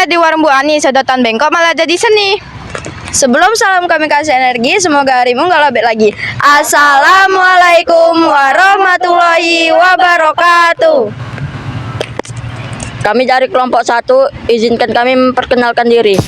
di warung Bu Ani, sedotan bengkok malah jadi seni. Sebelum salam kami kasih energi, semoga harimu nggak lobet lagi. Assalamualaikum warahmatullahi wabarakatuh. Kami dari kelompok 1, izinkan kami memperkenalkan diri.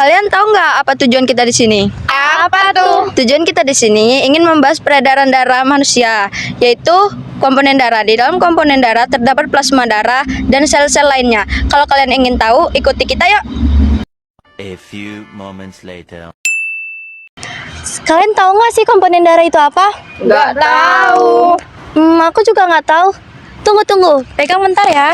Kalian tahu nggak apa tujuan kita di sini? Apa tuh? Tujuan kita di sini ingin membahas peredaran darah manusia, yaitu komponen darah. Di dalam komponen darah terdapat plasma darah dan sel-sel lainnya. Kalau kalian ingin tahu, ikuti kita yuk. A few moments later. Kalian tahu nggak sih komponen darah itu apa? Nggak tahu. Aku juga nggak tahu. Tunggu, pegang bentar ya.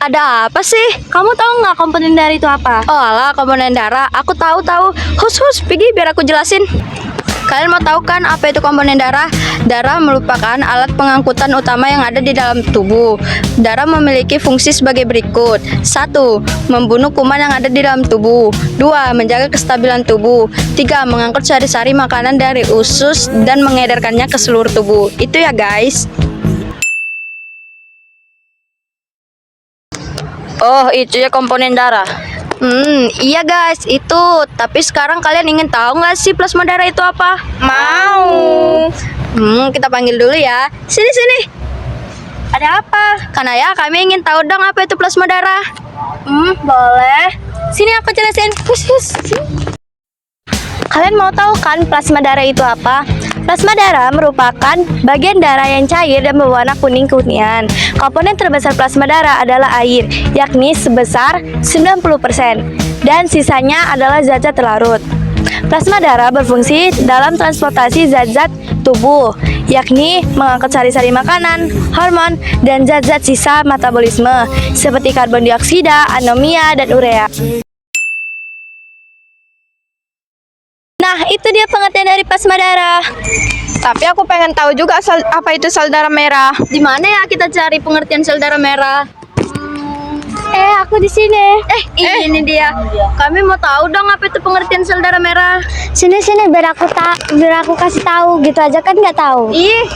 Ada apa sih? Kamu tahu nggak komponen darah itu apa? Oh alah, komponen darah. Aku tahu. Hus, pergi biar aku jelasin. Kalian mau tahu kan apa itu komponen darah? Darah merupakan alat pengangkutan utama yang ada di dalam tubuh. Darah memiliki fungsi sebagai berikut. 1. Membunuh kuman yang ada di dalam tubuh. 2. Menjaga kestabilan tubuh. 3. Mengangkut sari-sari makanan dari usus dan mengedarkannya ke seluruh tubuh. Itu ya guys. Oh, itu ya komponen darah. Iya guys, itu. Tapi sekarang kalian ingin tahu nggak sih plasma darah itu apa? Mau. Kita panggil dulu ya. Sini. Ada apa? Karena ya kami ingin tahu dong apa itu plasma darah. Boleh. Sini aku jelasin. Sini. Kalian mau tahu kan plasma darah itu apa? Plasma darah merupakan bagian darah yang cair dan berwarna kuning-kuningan. Komponen terbesar plasma darah adalah air, yakni sebesar 90%, dan sisanya adalah zat-zat larut. Plasma darah berfungsi dalam transportasi zat-zat tubuh, yakni mengangkut sari-sari makanan, hormon, dan zat-zat sisa metabolisme, seperti karbon dioksida, anomia, dan urea. Nah, itu dia pengertian dari plasma darah. Tapi aku pengen tahu juga apa itu sel darah merah. Di mana ya kita cari pengertian sel darah merah? Aku di sini. Ini dia. Kami mau tahu dong apa itu pengertian sel darah merah. Sini biar aku kasih tahu. Gitu aja kan nggak tahu. Ih,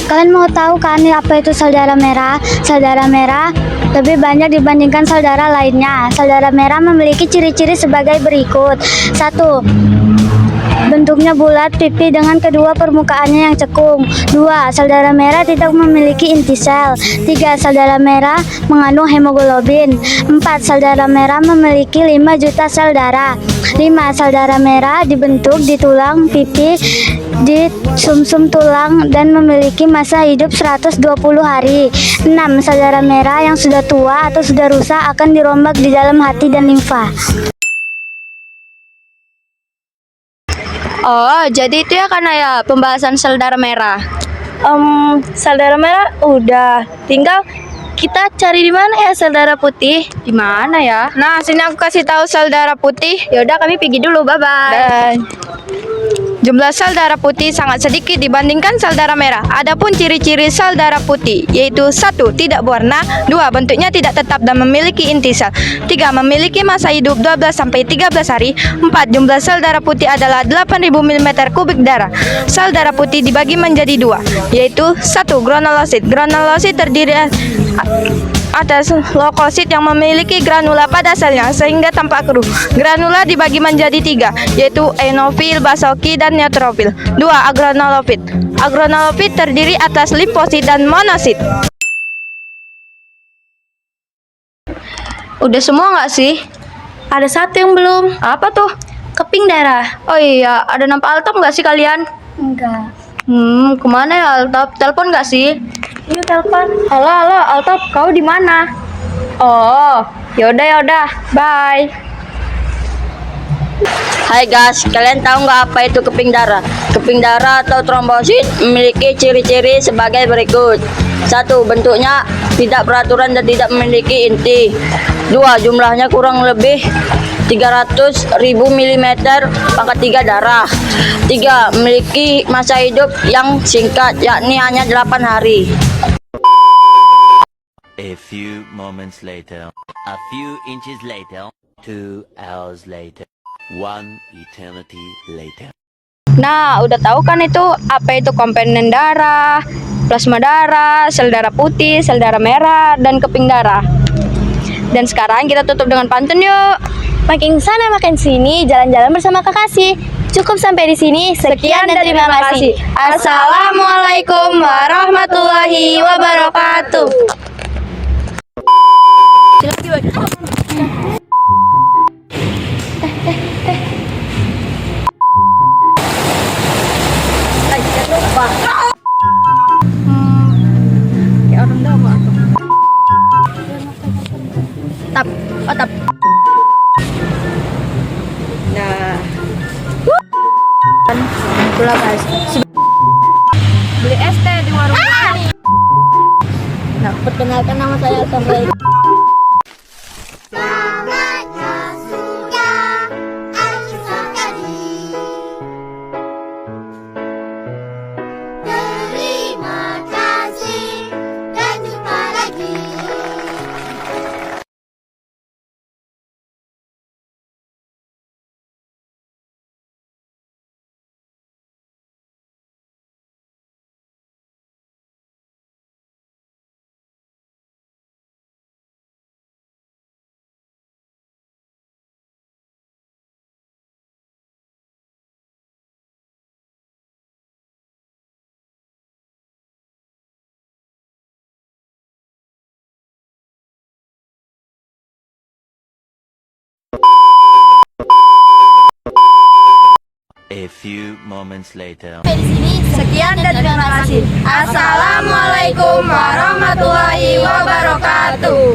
Kalian mau tahu kan apa itu sel darah merah? Sel darah merah lebih banyak dibandingkan sel darah lainnya. Sel darah merah memiliki ciri-ciri sebagai berikut. 1. Bentuknya bulat pipi dengan kedua permukaannya yang cekung. 2. Sel darah merah tidak memiliki inti sel. 3. Sel darah merah mengandung hemoglobin. 4. Sel darah merah memiliki 5 juta sel darah. 5. Sel darah merah dibentuk di tulang pipi, di sumsum tulang, dan memiliki masa hidup 120 hari. 6. Sel darah merah yang sudah tua atau sudah rusak akan dirombak di dalam hati dan limfa. oh jadi itu ya karena ya pembahasan sel darah merah. Sel darah merah udah, tinggal kita cari di mana ya sel darah putih. Di mana ya? Nah, sini aku kasih tahu sel darah putih. Yaudah kami pergi dulu. Bye. Jumlah sel darah putih sangat sedikit dibandingkan sel darah merah. Adapun ciri-ciri sel darah putih yaitu 1. Tidak berwarna. 2. Bentuknya tidak tetap dan memiliki inti sel. 3. Memiliki masa hidup 12 sampai 13 hari. 4. Jumlah sel darah putih adalah 8000 mm kubik darah. Sel darah putih dibagi menjadi 2, yaitu 1. Granulosit. Granulosit terdiri atas leukosit yang memiliki granula pada selnya sehingga tampak keruh. Granula dibagi menjadi 3, yaitu eosinofil, basofil, dan neutrofil. 2. Agranulofit. Agranulofit terdiri atas limfosit dan monosit. Udah semua nggak sih? Ada satu yang belum. Apa tuh? Keping darah. Oh iya, ada nampak Altop nggak sih kalian? Enggak. Kemana ya Altop? Telepon nggak sih? Yuk telepon. Halo Altop, kau di mana? Oh, yaudah, bye. Hai guys, kalian tahu nggak apa itu keping darah? Keping darah atau trombosit memiliki ciri-ciri sebagai berikut. 1. Bentuknya tidak beraturan dan tidak memiliki inti. 2. Jumlahnya kurang lebih 300.000 mm, pangkat 3 darah. 3. Memiliki masa hidup yang singkat, yakni hanya 8 hari. A few moments later. A few inches later. 2 hours later. 1 eternity later. Nah, udah tahu kan itu apa itu komponen darah, plasma darah, sel darah putih, sel darah merah, dan keping darah. Dan sekarang kita tutup dengan pantun yuk. Makin sana makin sini, jalan-jalan bersama kekasih. Cukup sampai di sini. Sekian dan terima kasih. Assalamualaikum warahmatullahi wabarakatuh. Tap, oh tap. Nah, pula guys. Beli es teh di warung ini. Nah, Perkenalkan nama saya Tomboy. A few moments later. sekian dan terima kasih. Assalamualaikum warahmatullahi wabarakatuh.